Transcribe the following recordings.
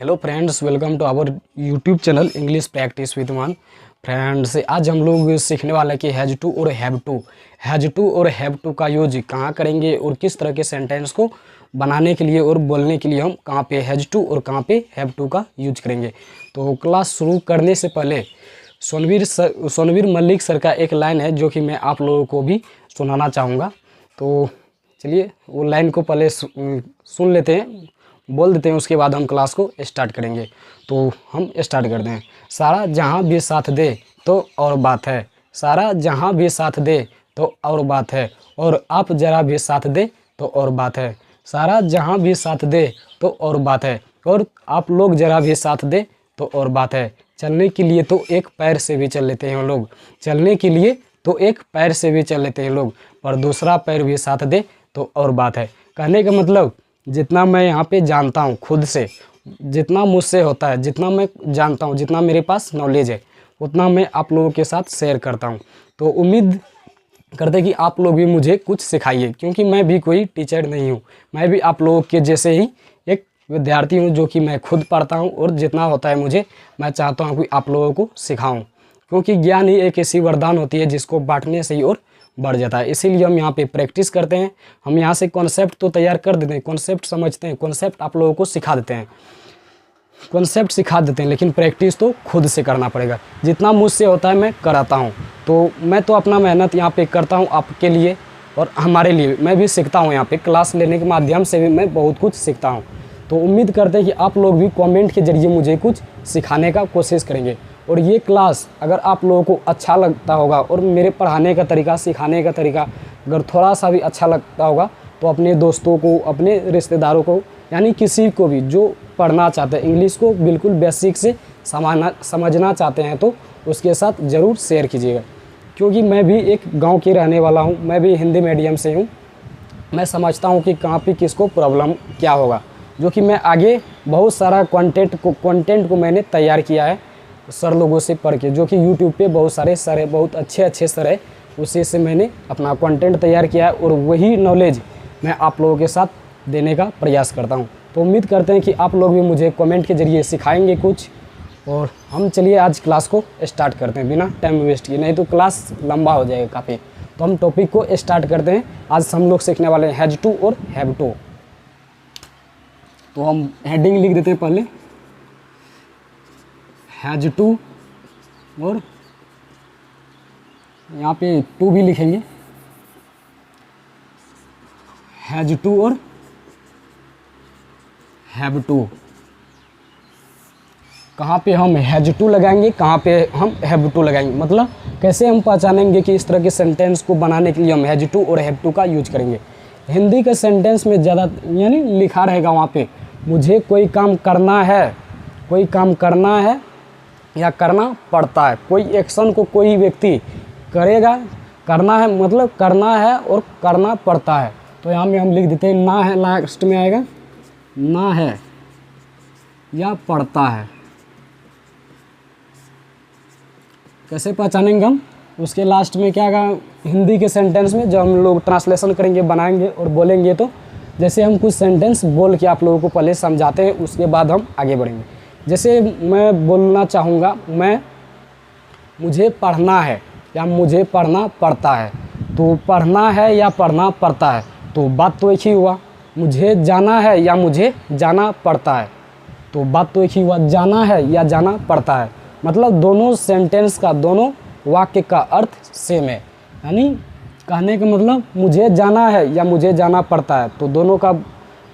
Hello friends, welcome to our YouTube channel English practice with Maan. Friends, आज हम लोग सीखने वाले हैं कि हैज़ टू और हैव टू का यूज कहाँ करेंगे और किस तरह के सेंटेंस को बनाने के लिए और बोलने के लिए हम कहाँ पे हैज़ टू और कहाँ पे हैव टू का यूज करेंगे। तो क्लास शुरू करने से पहले सोनवीर मलिक सर का एक लाइन है जो कि मैं आप लोगों को भी सुनाना चाहूँगा। तो चलिए वो लाइन को पहले सुन लेते हैं, बोल देते हैं, उसके बाद हम क्लास को स्टार्ट करेंगे। तो हम स्टार्ट करते हैं। सारा जहाँ भी साथ दे तो और बात है, सारा जहाँ भी साथ दे तो और बात है, और आप ज़रा भी साथ दे तो और बात है। सारा जहाँ भी साथ दे तो और बात है, और आप लोग ज़रा भी साथ दे तो और बात है। चलने के लिए तो एक पैर से भी चल लेते हैं लोग, चलने के लिए तो एक पैर से भी चल लेते हैं लोग, पर दूसरा पैर भी साथ दे तो और बात है। कहने का मतलब, जितना मैं यहाँ पे जानता हूँ खुद से, जितना मुझसे होता है, जितना मैं जानता हूँ, जितना मेरे पास नॉलेज है, उतना मैं आप लोगों के साथ शेयर करता हूँ। तो उम्मीद करते कि आप लोग भी मुझे कुछ सिखाइए, क्योंकि मैं भी कोई टीचर नहीं हूँ। मैं भी आप लोगों के जैसे ही एक विद्यार्थी हूँ जो कि मैं खुद पढ़ता हूँ, और जितना होता है मुझे, मैं चाहता हूँ कि आप लोगों को सिखाऊँ, क्योंकि ज्ञान ही एक ऐसी वरदान होती है जिसको बांटने से ही और बढ़ जाता है। इसीलिए हम यहाँ पे प्रैक्टिस करते हैं। हम यहाँ से कॉन्सेप्ट तो तैयार कर देते हैं, कॉन्सेप्ट समझते हैं, कॉन्सेप्ट आप लोगों को सिखा देते हैं, कॉन्सेप्ट सिखा देते हैं, लेकिन प्रैक्टिस तो खुद से करना पड़ेगा। जितना मुझसे होता है मैं कराता हूँ। तो मैं तो अपना मेहनत यहाँ पे करता हूँ आपके लिए और हमारे लिए। मैं भी सीखता हूँ, यहाँ पे क्लास लेने के माध्यम से भी मैं बहुत कुछ सीखता हूँ। तो उम्मीद करते हैं कि आप लोग भी कमेंट के जरिए मुझे कुछ सिखाने का कोशिश करेंगे। और ये क्लास अगर आप लोगों को अच्छा लगता होगा, और मेरे पढ़ाने का तरीका, सिखाने का तरीका अगर थोड़ा सा भी अच्छा लगता होगा, तो अपने दोस्तों को, अपने रिश्तेदारों को, यानी किसी को भी जो पढ़ना चाहते हैं, इंग्लिश को बिल्कुल बेसिक से समझना चाहते हैं, तो उसके साथ ज़रूर शेयर कीजिएगा। क्योंकि मैं भी एक गाँव के रहने वाला हूँ, मैं भी हिंदी मीडियम से हूँ। मैं समझता हूँ कि कहाँ पे किसको प्रॉब्लम क्या होगा, जो कि मैं आगे बहुत सारा कंटेंट को मैंने तैयार किया है सर लोगों से पढ़ के, जो कि यूट्यूब पे बहुत सारे सर है, बहुत अच्छे सर है, उसी से मैंने अपना कंटेंट तैयार किया है, और वही नॉलेज मैं आप लोगों के साथ देने का प्रयास करता हूँ। तो उम्मीद करते हैं कि आप लोग भी मुझे कमेंट के जरिए सिखाएंगे कुछ। और हम चलिए आज क्लास को स्टार्ट करते हैं बिना टाइम वेस्ट किए, नहीं तो क्लास लंबा हो जाएगा काफ़ी। तो हम टॉपिक को स्टार्ट करते हैं। आज हम लोग सीखने वाले हैं हैज़ टू और हैव टू। तो हम हेडिंग लिख देते हैं पहले, हैज़ टू, और यहाँ पे टू भी लिखेंगे, हैज़ टू और हैव टू। कहाँ पे हम हैज़ टू लगाएंगे, कहाँ पे हम हैव टू लगाएंगे, मतलब कैसे हम पहचानेंगे कि इस तरह के सेंटेंस को बनाने के लिए हम हैज़ टू और हैव टू का यूज करेंगे। हिंदी के सेंटेंस में ज़्यादा यानी लिखा रहेगा वहाँ पे, मुझे कोई काम करना है, कोई काम करना है या करना पड़ता है। कोई एक्शन को कोई व्यक्ति करेगा, करना है मतलब करना है और करना पड़ता है। तो यहाँ में हम लिख देते हैं ना है, लास्ट में आएगा ना है या पड़ता है। कैसे पहचानेंगे हम, उसके लास्ट में क्या आएगा हिंदी के सेंटेंस में, जब हम लोग ट्रांसलेशन करेंगे, बनाएंगे और बोलेंगे, तो जैसे हम कुछ सेंटेंस बोल के आप लोगों को पहले समझाते हैं, उसके बाद हम आगे बढ़ेंगे। जैसे मैं बोलना चाहूँगा, मुझे पढ़ना है या मुझे पढ़ना पड़ता है। तो पढ़ना है या पढ़ना पड़ता है, तो बात तो एक ही हुआ। मुझे जाना है या मुझे जाना पड़ता है, तो बात तो एक ही हुआ। जाना है या जाना पड़ता है, मतलब दोनों सेंटेंस का, दोनों वाक्य का अर्थ सेम है। यानी कहने का मतलब, मुझे जाना है या मुझे जाना पड़ता है, तो दोनों का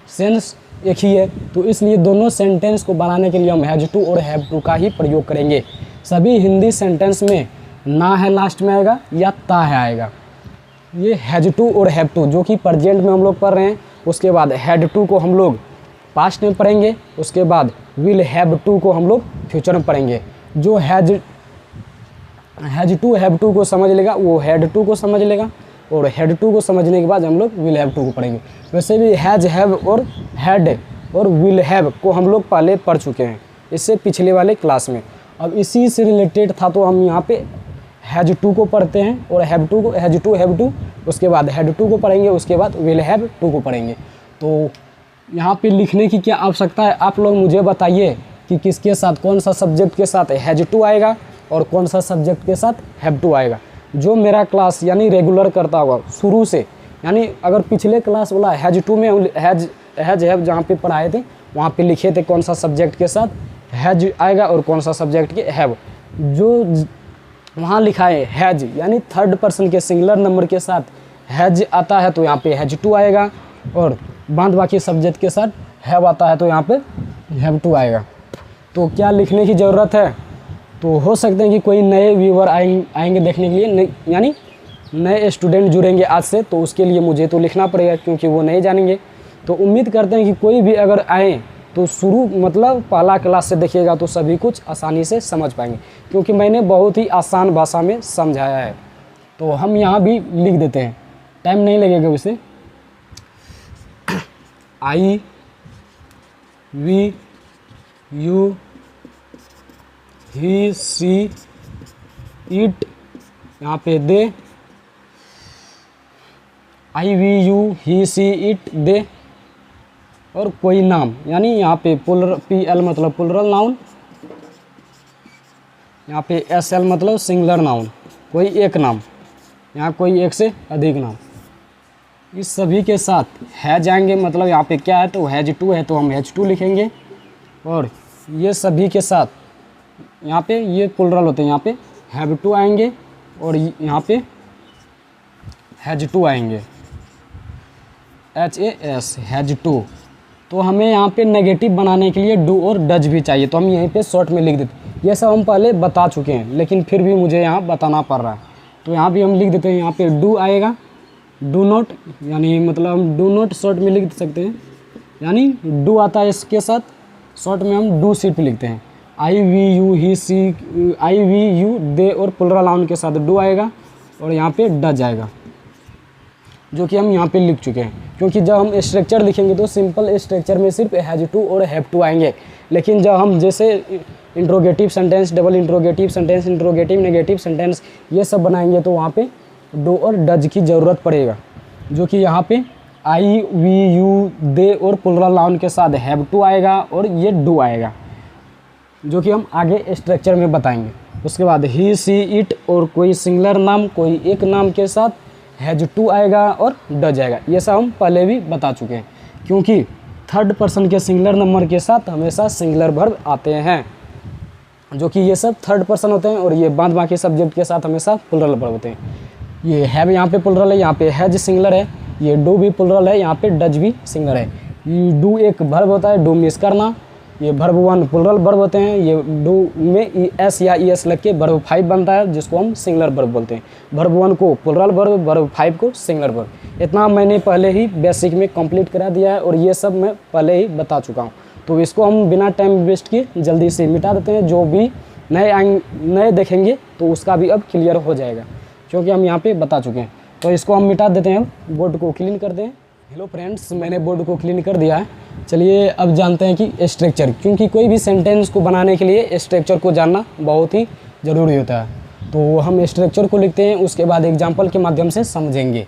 सेंस एक ही है। तो इसलिए दोनों सेंटेंस को बनाने के लिए हम हैज़ टू और हैव टू का ही प्रयोग करेंगे। सभी हिंदी सेंटेंस में ना है लास्ट में आएगा या ता है आएगा। ये हैज़ टू और हैव टू जो कि प्रेजेंट में हम लोग पढ़ रहे हैं। उसके बाद हैड टू को हम लोग पास्ट में पढ़ेंगे, उसके बाद विल हैव टू को हम लोग फ्यूचर में पढ़ेंगे। जो हैज़ टू हैव टू को समझ लेगा वो हैड टू को समझ लेगा, और हैड टू को समझने के बाद हम लोग विल हैव टू को पढ़ेंगे। वैसे भी हैज़, हैव और हैड और विल हैव को हम लोग पहले पढ़ चुके हैं, इससे पिछले वाले क्लास में। अब इसी से रिलेटेड था, तो हम यहाँ पे हैज़ टू को पढ़ते हैं और हैव टू को, हैज़ टू हैव टू, उसके बाद हैड टू को पढ़ेंगे, उसके बाद विल हैव टू को पढ़ेंगे। तो यहाँ पे लिखने की क्या आवश्यकता है, आप लोग मुझे बताइए कि किसके साथ, कौन सा सब्जेक्ट के साथ हैज टू आएगा और कौन सा सब्जेक्ट के साथ हैव टू आएगा। जो मेरा क्लास यानी रेगुलर करता होगा शुरू से, यानी अगर पिछले क्लास वाला हैज टू में हैज हैव जहाँ पे पढ़ाए थे वहाँ पे लिखे थे कौन सा सब्जेक्ट के साथ हैज आएगा और कौन सा सब्जेक्ट के हैव, जो वहाँ लिखा है हैज यानी थर्ड पर्सन के सिंगुलर नंबर के साथ हैज आता है तो यहाँ पे हैज टू आएगा, और बाद बाकी सब्जेक्ट के साथ हैव आता है तो यहाँ पे हैव टू आएगा। तो क्या लिखने की ज़रूरत है, तो हो सकते हैं कि कोई नए व्यूअर आएंगे देखने के लिए, यानी नए स्टूडेंट जुड़ेंगे आज से, तो उसके लिए मुझे तो लिखना पड़ेगा क्योंकि वो नहीं जानेंगे। तो उम्मीद करते हैं कि कोई भी अगर आए तो शुरू मतलब पहला क्लास से देखिएगा तो सभी कुछ आसानी से समझ पाएंगे, क्योंकि मैंने बहुत ही आसान भाषा में समझाया है। तो हम यहाँ भी लिख देते हैं, टाइम नहीं लगेगा उसे। I we you he she it, यहाँ पे they, I we you he she it they, और कोई नाम यानी यहाँ पे PL मतलब प्लुरल नाउन, यहाँ पे SL मतलब सिंगुलर नाउन, कोई एक नाम, यहाँ कोई एक से अधिक नाम, इस सभी के साथ है जाएंगे। मतलब यहाँ पे क्या है तो हैज टू है तो हम हैज टू लिखेंगे, और ये सभी के साथ यहाँ पे ये प्लुरल होते हैं, यहाँ पे हैव टू आएंगे और यहाँ पे हैज टू आएंगे, HAS हैज टू। तो हमें यहाँ पे नेगेटिव बनाने के लिए डू और डज भी चाहिए, तो हम यहीं पे शॉर्ट में लिख देते। ये सब हम पहले बता चुके हैं लेकिन फिर भी मुझे यहाँ बताना पड़ रहा है, तो यहाँ भी हम लिख देते हैं। यहाँ पे डू आएगा, डू नॉट यानी मतलब हम डू नॉट शॉर्ट में लिख सकते हैं, यानी डू आता है इसके साथ, शॉर्ट में हम डू सीट पे लिखते हैं। I we you he she, I we you they और प्लुरल नाउन के साथ डू आएगा, और यहाँ पे डज आएगा, जो कि हम यहाँ पे लिख चुके हैं। क्योंकि जब हम स्ट्रक्चर लिखेंगे तो सिंपल स्ट्रक्चर में सिर्फ हैज टू और हैव टू आएंगे, लेकिन जब हम जैसे interrogative sentence, double interrogative sentence, interrogative negative sentence ये सब बनाएंगे तो वहाँ पे डू और डज की ज़रूरत पड़ेगा, जो कि यहाँ पे आई वी यू दे और प्लुरल नाउन के साथ हैव टू आएगा और ये डू आएगा, जो कि हम आगे स्ट्रक्चर में बताएंगे। उसके बाद ही सी इट और कोई सिंगुलर नाम, कोई एक नाम के साथ हैज टू आएगा और डज आएगा। ये सब हम पहले भी बता चुके हैं, क्योंकि थर्ड पर्सन के सिंगुलर नंबर के साथ हमेशा सिंगुलर वर्ब आते हैं, जो कि ये सब थर्ड पर्सन होते हैं, और ये बाद बाकी सब्जेक्ट के साथ हमेशा प्लुरल वर्ब होते हैं। ये हैव यहाँ पे प्लुरल है, यहाँ पे हैज सिंगुलर है, ये डू भी प्लुरल है, यहाँ पे डज भी सिंगुलर है। ये डू एक वर्ब होता है, डू मिस करना, ये वर्ब 1 प्लुरल वर्ब होते हैं। ये डू में एस या ES लग के वर्ब 5 बनता है, जिसको हम सिंगुलर वर्ब बोलते हैं। वर्ब 1 को प्लुरल वर्ब, वर्ब 5 को सिंगुलर वर्ब। इतना मैंने पहले ही बेसिक में कंप्लीट करा दिया है, और ये सब मैं पहले ही बता चुका हूँ। तो इसको हम बिना टाइम वेस्ट किए जल्दी से मिटा देते हैं। जो भी नए देखेंगे तो उसका भी अब क्लियर हो जाएगा, क्योंकि हम यहाँ पे बता चुके हैं। तो इसको हम मिटा देते हैं, बोर्ड को क्लीन कर दें। हेलो फ्रेंड्स, मैंने बोर्ड को क्लीन कर दिया है। चलिए अब जानते हैं कि स्ट्रक्चर, क्योंकि कोई भी सेंटेंस को बनाने के लिए स्ट्रक्चर को जानना बहुत ही ज़रूरी होता है। तो हम स्ट्रक्चर को लिखते हैं, उसके बाद एग्जांपल के माध्यम से समझेंगे।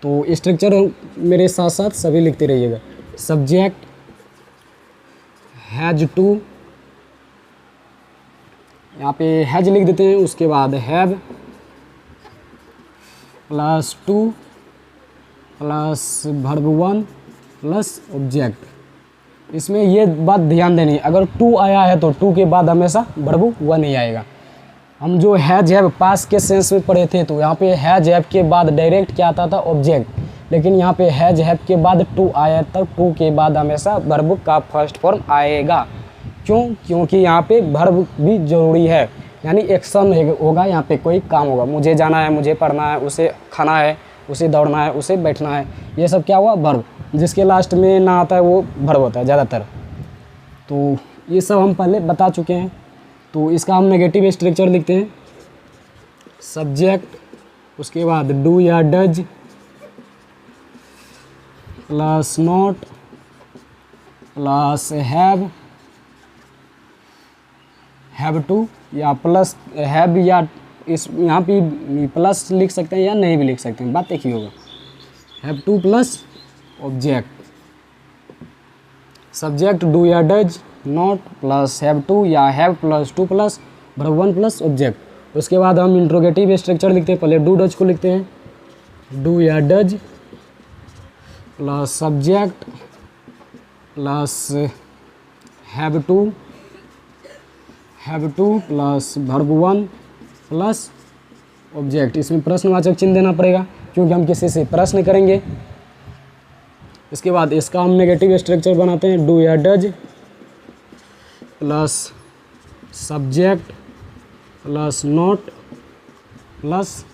तो स्ट्रक्चर मेरे साथ साथ सभी लिखते रहिएगा। सब्जेक्ट हैज टू, यहाँ पे हैज लिख देते हैं, उसके बाद have plus to plus verb 1 plus object. इसमें ये बात ध्यान देनी है, अगर टू आया है तो टू के बाद हमेशा वर्ब 1 ही आएगा। हम जो हैज हैव पास के सेंस में पढ़े थे, तो यहाँ पे हैज हैव के बाद डायरेक्ट क्या आता था, ऑब्जेक्ट। लेकिन यहाँ पे हैज हैव के बाद टू आया, तब टू के बाद हमेशा वर्ब का फर्स्ट फॉर्म आएगा। क्यों? क्योंकि यहाँ पे वर्ब भी ज़रूरी है, यानी एक्शन होगा, यहाँ पे कोई काम होगा। मुझे जाना है, मुझे पढ़ना है, उसे खाना है, उसे दौड़ना है, उसे बैठना है, ये सब क्या हुआ, वर्ब। जिसके लास्ट में ना आता है वो वर्ब होता है ज़्यादातर। तो ये सब हम पहले बता चुके हैं। तो इसका हम नेगेटिव स्ट्रक्चर लिखते हैं। सब्जेक्ट, उसके बाद डू या does plus not plus have to, या प्लस हैव, या इस यहाँ पे प्लस लिख सकते हैं या नहीं भी लिख सकते हैं, बात एक ही होगा। Have to plus object, subject do या does, not plus have to या have plus to plus verb one plus object. उसके बाद हम इंट्रोगेटिव स्ट्रक्चर लिखते हैं। पहले डू डज को लिखते हैं, डू या does plus subject plus have to plus verb one plus object. इसमें प्रश्नवाचक चिन्ह देना पड़ेगा क्योंकि हम किसी से प्रश्न करेंगे। इसके बाद इसका हम नेगेटिव स्ट्रक्चर बनाते हैं, डू या does plus subject plus not plus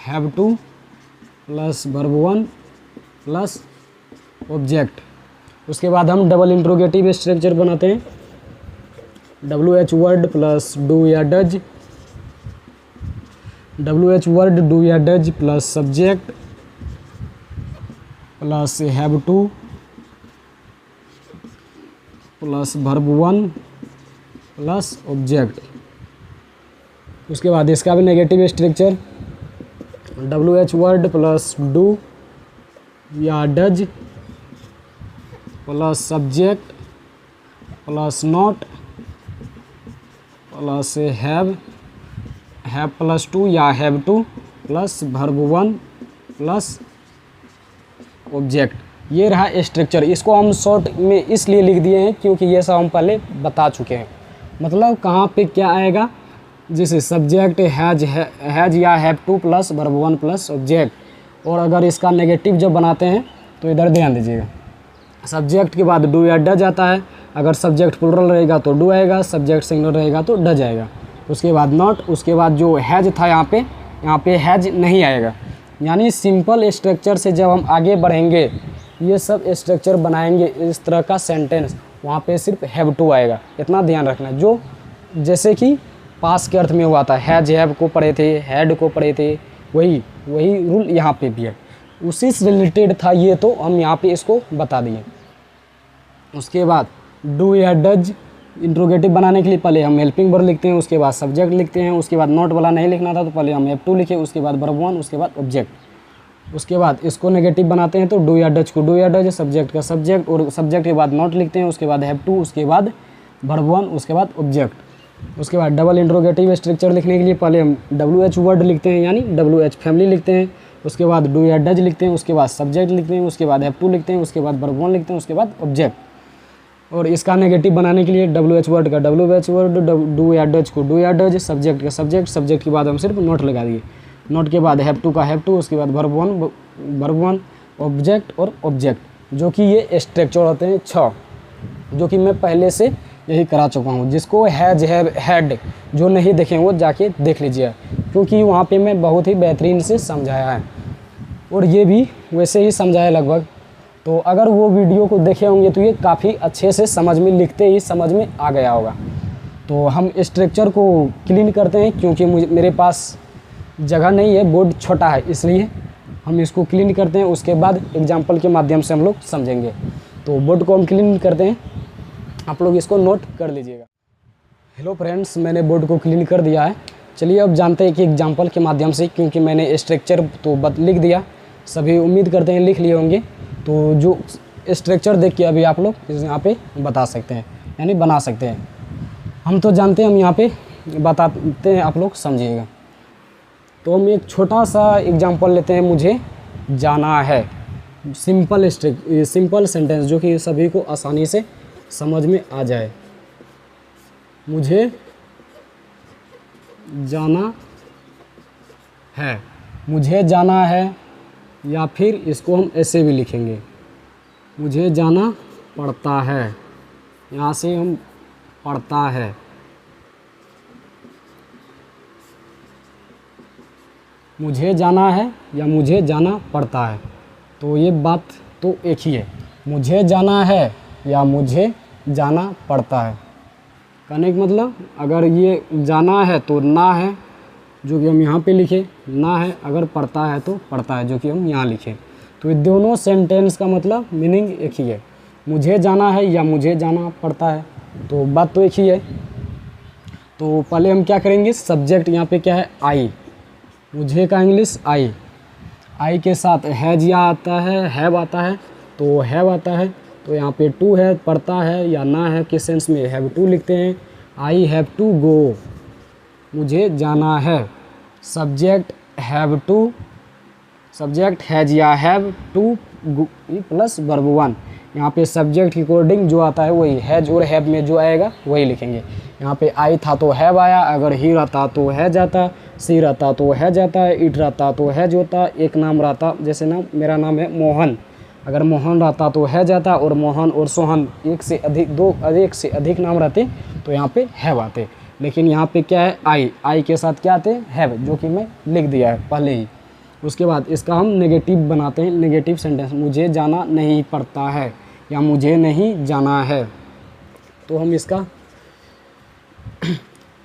have to plus verb one plus object. उसके बाद हम डबल इंट्रोगेटिव स्ट्रक्चर बनाते हैं, W H word plus do या does, W H word do या does plus subject plus have to plus verb one plus object. उसके बाद इसका भी negative structure, W H word plus do या does plus subject plus not plus have plus to या have to plus verb one plus object. ये रहा structure. इसको हम शॉर्ट में इसलिए लिख दिए हैं क्योंकि ये सब हम पहले बता चुके हैं। मतलब कहाँ पे क्या आएगा, जैसे सब्जेक्ट हैज या have to plus verb one plus object. और अगर इसका नेगेटिव जब बनाते हैं तो इधर ध्यान दीजिएगा, सब्जेक्ट के बाद डू या डज आता है। अगर सब्जेक्ट प्लुरल रहेगा तो डू आएगा, सब्जेक्ट सिंगुलर रहेगा तो डज आएगा। उसके बाद नॉट, उसके बाद जो हैज था यहाँ पे हैज नहीं आएगा। यानी सिंपल स्ट्रक्चर से जब हम आगे बढ़ेंगे, ये सब स्ट्रक्चर बनाएंगे इस तरह का सेंटेंस, वहाँ पे सिर्फ हैव टू आएगा। इतना ध्यान रखना, जो जैसे कि पास के अर्थ में हुआ था, हैज हैव को पढ़े थे, हैड को पढ़े थे, वही रूल यहाँ पे भी है। उसी से रिलेटेड था ये, तो हम यहाँ पे इसको बता दिए। उसके बाद डू या डज इंट्रोगेटिव बनाने के लिए पहले हम हेल्पिंग वर्ब लिखते हैं, उसके बाद सब्जेक्ट लिखते हैं। उसके बाद नॉट वाला नहीं लिखना था तो पहले हम हैव टू लिखे, उसके बाद वर्ब वन, उसके बाद ऑब्जेक्ट। उसके बाद इसको नेगेटिव बनाते हैं तो डू या डज को डू या डज, सब्जेक्ट का सब्जेक्ट, और सब्जेक्ट के बाद नॉट लिखते हैं, उसके बाद हैव टू, उसके बाद वर्ब वन, उसके बाद ऑब्जेक्ट। उसके बाद डबल इंट्रोगेटिव स्ट्रक्चर लिखने के लिए पहले हम डब्ल्यू एच वर्ड लिखते हैं, यानी डब्ल्यू एच फैमिली लिखते हैं। उसके बाद डू या डज लिखते हैं, उसके बाद सब्जेक्ट लिखते हैं, उसके बाद हैव टू लिखते हैं, उसके बाद वर्ब वन लिखते हैं, उसके बाद ऑब्जेक्ट। और इसका नेगेटिव बनाने के लिए डब्ल्यू एच वर्ड का डब्ल्यू एच वर्ड, डू या डज को डू या डज, सब्जेक्ट का सब्जेक्ट, सब्जेक्ट के बाद हम सिर्फ नोट लगा दिए, नोट के बाद हैव टू का हैव टू, उसके बाद वर्ब वन, ऑब्जेक्ट और ऑब्जेक्ट। जो कि ये स्ट्रक्चर होते हैं 6, जो कि मैं पहले से यही करा चुका हूँ। जिसको हैज हैव हैड जो नहीं देखें वो जाके देख लीजिए, क्योंकि वहाँ पे मैं बहुत ही बेहतरीन से समझाया है, और ये भी वैसे ही समझाया लगभग। तो अगर वो वीडियो को देखे होंगे तो ये काफ़ी अच्छे से समझ में, लिखते ही समझ में आ गया होगा। तो हम स्ट्रक्चर को क्लीन करते हैं, क्योंकि मेरे पास जगह नहीं है, बोर्ड छोटा है, इसलिए हम इसको क्लीन करते हैं। उसके बाद एग्जाम्पल के माध्यम से हम लोग समझेंगे। तो बोर्ड को हम क्लीन करते हैं, आप लोग इसको नोट कर लीजिएगा। हेलो फ्रेंड्स, मैंने बोर्ड को क्लीन कर दिया है। चलिए अब जानते हैं कि एग्जाम्पल के माध्यम से, क्योंकि मैंने स्ट्रक्चर तो लिख दिया, सभी उम्मीद करते हैं लिख लिए होंगे। तो जो स्ट्रक्चर देख के अभी आप लोग यहाँ पे बता सकते हैं, यानी बना सकते हैं। हम तो जानते हैं, हम यहाँ पे बताते हैं, आप लोग समझिएगा। तो हम एक छोटा सा एग्जांपल लेते हैं, मुझे जाना है। सिंपल सेंटेंस जो कि सभी को आसानी से समझ में आ जाए। मुझे जाना है, मुझे जाना है, या फिर इसको हम ऐसे भी लिखेंगे, मुझे जाना पड़ता है। यहाँ से हम पड़ता है, मुझे जाना है या मुझे जाना पड़ता है, तो ये बात तो एक ही है। मुझे जाना है या मुझे जाना पड़ता है, कहने का मतलब अगर ये जाना है तो ना है, जो कि हम यहाँ पे लिखे, ना है। अगर पड़ता है तो पड़ता है, जो कि हम यहाँ लिखे। तो ये दोनों सेंटेंस का मतलब मीनिंग एक ही है, मुझे जाना है या मुझे जाना पड़ता है, तो बात तो एक ही है। तो पहले हम क्या करेंगे, सब्जेक्ट यहाँ पे क्या है, आई, मुझे का इंग्लिश आई के साथ हैज या आता है, हैव आता है, तो हैव आता है। तो यहाँ पे टू है, पढ़ता है या ना है, किस सेंस में, हैव टू लिखते हैं। आई हैव टू गो, मुझे जाना है। Subject have to, subject has या have to plus verb one. यहाँ पे सब्जेक्ट के अकॉर्डिंग जो आता है वही, हैज और हैव में जो आएगा वही लिखेंगे। यहाँ पे आई था तो हैव आया, अगर ही रहता तो हैज आता, सी रहता तो हैज आता है, इट रहता तो हैज होता, एक नाम रहता, जैसे नाम मेरा नाम है मोहन, अगर मोहन रहता तो हैज आता, और मोहन और सोहन एक से अधिक नाम रहते तो यहाँ पे हैव आते। लेकिन यहाँ पे क्या है, आई के साथ क्या आते, हैव, जो कि मैं लिख दिया है पहले ही। उसके बाद इसका हम नेगेटिव बनाते हैं, नेगेटिव सेंटेंस, मुझे जाना नहीं पड़ता है या मुझे नहीं जाना है। तो हम इसका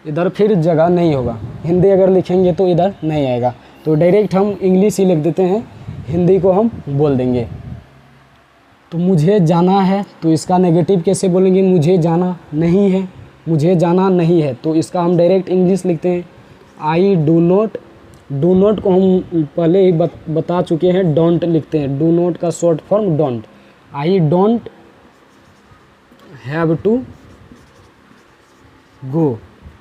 इधर फिर जगह नहीं होगा, हिंदी अगर लिखेंगे तो इधर नहीं आएगा, तो डायरेक्ट हम इंग्लिश ही लिख देते हैं, हिंदी को हम बोल देंगे। तो मुझे जाना है, तो इसका नेगेटिव कैसे बोलेंगे, मुझे जाना नहीं है, मुझे जाना नहीं है, तो इसका हम डायरेक्ट इंग्लिश लिखते हैं, I do not. Do not को हम पहले ही बता चुके हैं, डोंट लिखते हैं, डू नॉट का short form don't. I don't have to go,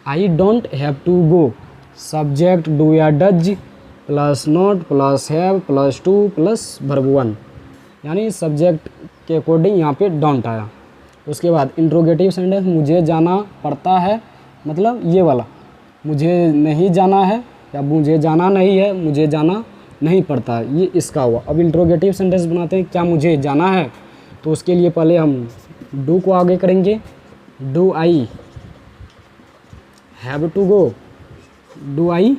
I don't have to go. Subject do या does plus not plus have plus to plus verb one, यानी सब्जेक्ट के अकॉर्डिंग यहाँ पे डोंट आया। उसके बाद इंट्रोगेटिव सेंटेंस, मुझे जाना पड़ता है, मतलब ये वाला, मुझे नहीं जाना है या मुझे जाना नहीं है, मुझे जाना नहीं पड़ता है, ये इसका हुआ। अब इंट्रोगेटिव सेंटेंस बनाते हैं, क्या मुझे जाना है, तो उसके लिए पहले हम डू को आगे करेंगे, do I have to go, do I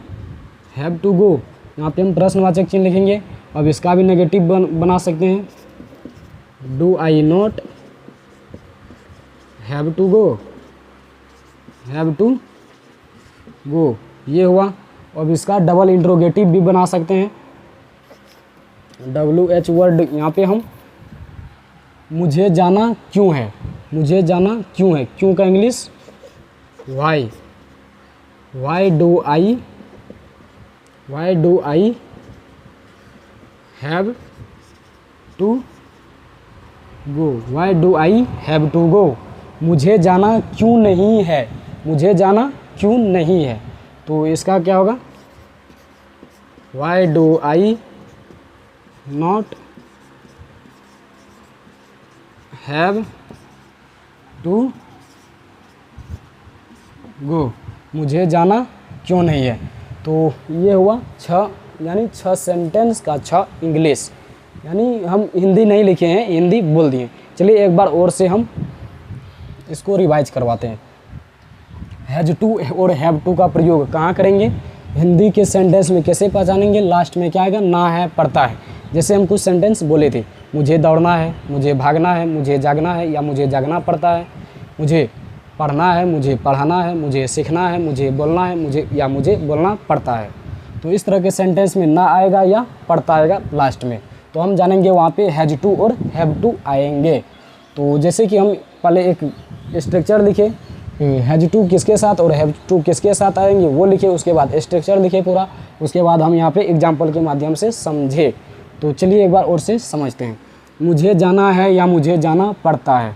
have to go, यहाँ पे हम प्रश्नवाचक चिन्ह लिखेंगे। अब इसका भी नेगेटिव बना सकते हैं, do I not have to go, have to go, ये हुआ। अब इसका डबल इंट्रोगेटिव भी बना सकते हैं, WH वर्ड, यहाँ पे हम मुझे जाना क्यों है, मुझे जाना क्यों है, क्यों का English why, why do I have to go, why do I have to go, मुझे जाना क्यों नहीं है, मुझे जाना क्यों नहीं है, तो इसका क्या होगा, why do I not have to go, मुझे जाना क्यों नहीं है। तो ये हुआ 6, यानी 6 सेंटेंस का 6 इंग्लिश, यानी हम हिंदी नहीं लिखे हैं, हिंदी बोल दिए। चलिए एक बार और से हम इसको रिवाइज करवाते हैं। हैज टू और हैव टू का प्रयोग कहाँ करेंगे, हिंदी के सेंटेंस में कैसे पहचानेंगे, लास्ट में क्या आएगा, ना है, पढ़ता है। जैसे हम कुछ सेंटेंस बोले थे, मुझे दौड़ना है, मुझे भागना है, मुझे जागना है या मुझे जागना पड़ता है, मुझे पढ़ना है, मुझे पढ़ाना है, मुझे सीखना है, मुझे बोलना है, मुझे बोलना पड़ता है। तो इस तरह के सेंटेंस में ना आएगा या पढ़ता आएगा लास्ट में, तो हम जानेंगे वहाँ पे हैज टू और हैव टू आएंगे। तो जैसे कि हम पहले एक स्ट्रक्चर लिखे, हैज टू किसके साथ और हैव टू किसके साथ आएंगे वो लिखे, उसके बाद स्ट्रक्चर लिखे पूरा, उसके बाद हम यहाँ पे एग्जाम्पल के माध्यम से समझे। तो चलिए एक बार और से समझते हैं। मुझे जाना है या मुझे जाना पड़ता है,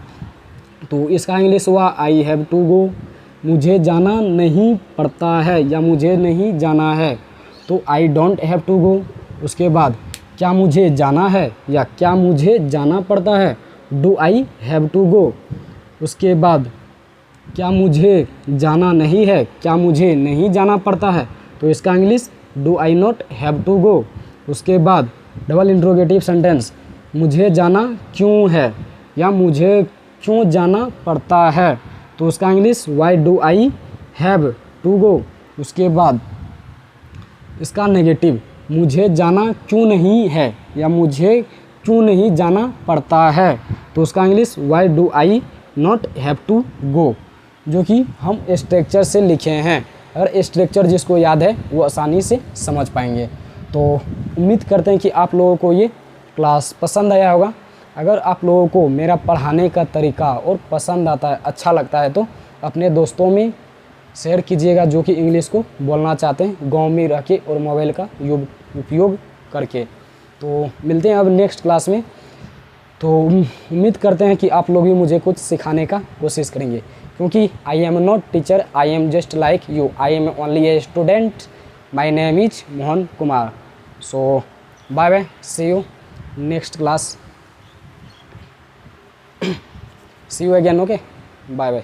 तो इसका इंग्लिश हुआ आई हैव टू गो। मुझे जाना नहीं पड़ता है या मुझे नहीं जाना है, तो I don't have to go. उसके बाद क्या मुझे जाना है या क्या मुझे जाना पड़ता है, do I have to go. उसके बाद क्या मुझे जाना नहीं है, क्या मुझे नहीं जाना पड़ता है, तो इसका English do I not have to go. उसके बाद डबल इंट्रोगेटिव सेंटेंस, मुझे जाना क्यों है या मुझे क्यों जाना पड़ता है, तो उसका English why do I have to go. उसके बाद इसका नेगेटिव, मुझे जाना क्यों नहीं है या मुझे क्यों नहीं जाना पड़ता है, तो उसका English why do I not have to go, जो कि हम स्ट्रक्चर से लिखे हैं। अगर स्ट्रक्चर जिसको याद है वो आसानी से समझ पाएंगे। तो उम्मीद करते हैं कि आप लोगों को ये क्लास पसंद आया होगा। अगर आप लोगों को मेरा पढ़ाने का तरीका और पसंद आता है, अच्छा लगता है, तो अपने दोस्तों में शेयर कीजिएगा जो कि इंग्लिश को बोलना चाहते हैं गांव में रह के और मोबाइल का उपयोग करके। तो मिलते हैं अब नेक्स्ट क्लास में। तो उम्मीद करते हैं कि आप लोग भी मुझे कुछ सिखाने का कोशिश करेंगे, क्योंकि I am not teacher, I am just like you, I am only a student, my name is Mohan Kumar. So bye bye, see you next class, see you again, okay, bye bye.